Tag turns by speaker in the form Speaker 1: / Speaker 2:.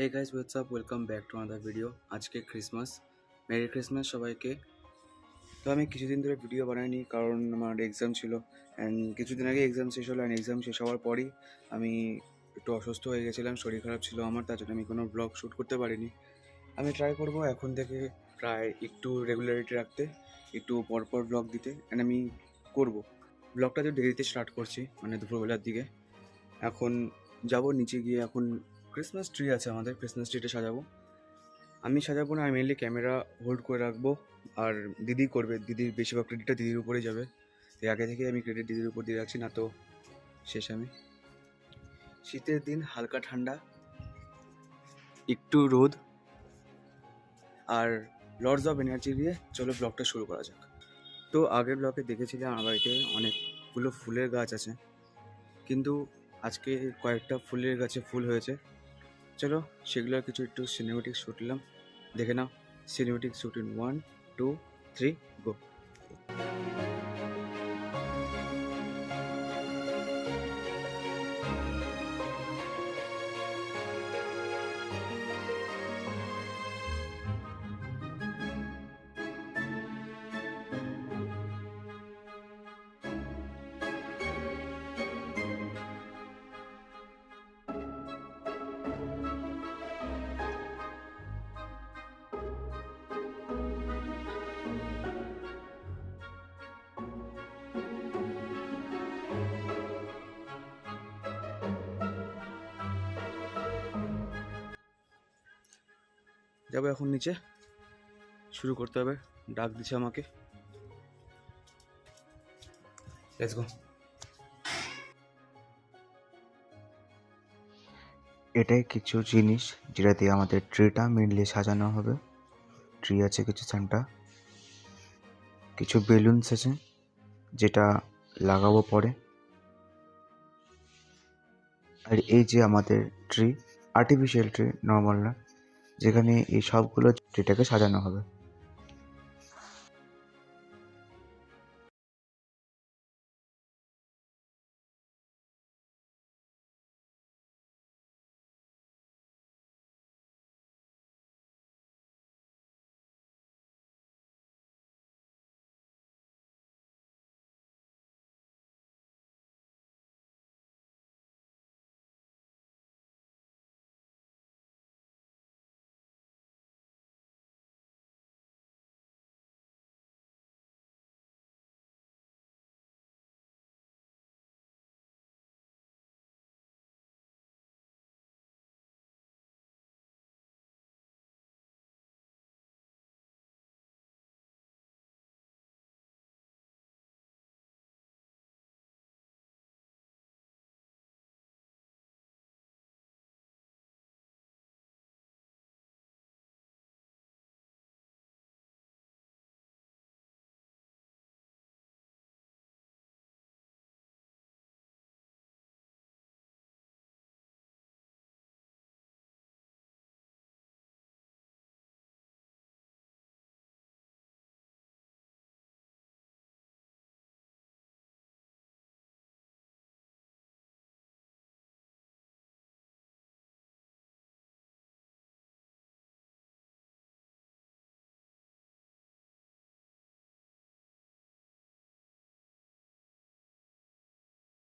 Speaker 1: Hey guys what's up welcome back to another video. আজকে Christmas, merry Christmas সবাইকে। তো আমি কিছুদিন ধরে ভিডিও বানাইনি কারণ আমার এক্সাম ছিল, অ্যান্ড কিছুদিন আগে এক্সাম শেষ হলো। অ্যান্ড এক্সাম শেষ হওয়ার পরই আমি একটু অসুস্থ হয়ে গেছিলাম, শরীর খারাপ ছিল আমার, তার জন্য আমি কোনো ব্লগ শ্যুট করতে পারিনি। আমি ট্রাই করব এখন থেকে প্রায় একটু রেগুলারিটি রাখতে, একটু পরপর ব্লগ দিতে। অ্যান্ড আমি করব ব্লগটা যে দেরিতে স্টার্ট করছি, মানে দুপুরবেলার দিকে। এখন যাব নিচে গিয়ে, এখন ক্রিসমাস ট্রি আছে আমাদের, ক্রিসমাস ট্রিটা সাজাবো। আমি সাজাবো না, আমি মেনলি ক্যামেরা হোল্ড করে রাখবো, আর দিদি করবে। দিদির বেশিরভাগ ক্রেডিটটা দিদির উপরে যাবে, তাই আগে থেকে আমি ক্রেডিট দিদির উপর দিয়ে রাখছি, না তো শেষ আমি। শীতের দিন, হালকা ঠান্ডা, একটু রোদ আর লর্ডস অফ এনার্জি দিয়ে চলো ব্লগটা শুরু করা যাক। তো আগের ব্লগে দেখেছিলাম আমার বাড়িতে অনেকগুলো ফুলের গাছ আছে, কিন্তু আজকে কয়েকটা ফুলের গাছে ফুল হয়েছে। চলো সেগুলোর কিছু একটু সিনেমেটিক শ্যুট নিলাম, দেখে নাও। সিনেমেটিক শ্যুট ইন 1 2 3 গো। যাবো এখন নিচে, শুরু করতে হবে। ডাক দিচ্ছে আমাকে, লেটস গো।
Speaker 2: এটাই কিছু জিনিস যেটা দিয়ে আমাদের ট্রিটা মেনলি সাজানো হবে। ট্রি আছে, কিছু সান্টা, কিছু বেলুনস আছে যেটা লাগাবো পরে। আর এই যে আমাদের ট্রি, আর্টিফিশিয়াল ট্রি, নর্মাল না, যেখানে এই সবগুলো ট্রিটাকে সাজানো হবে।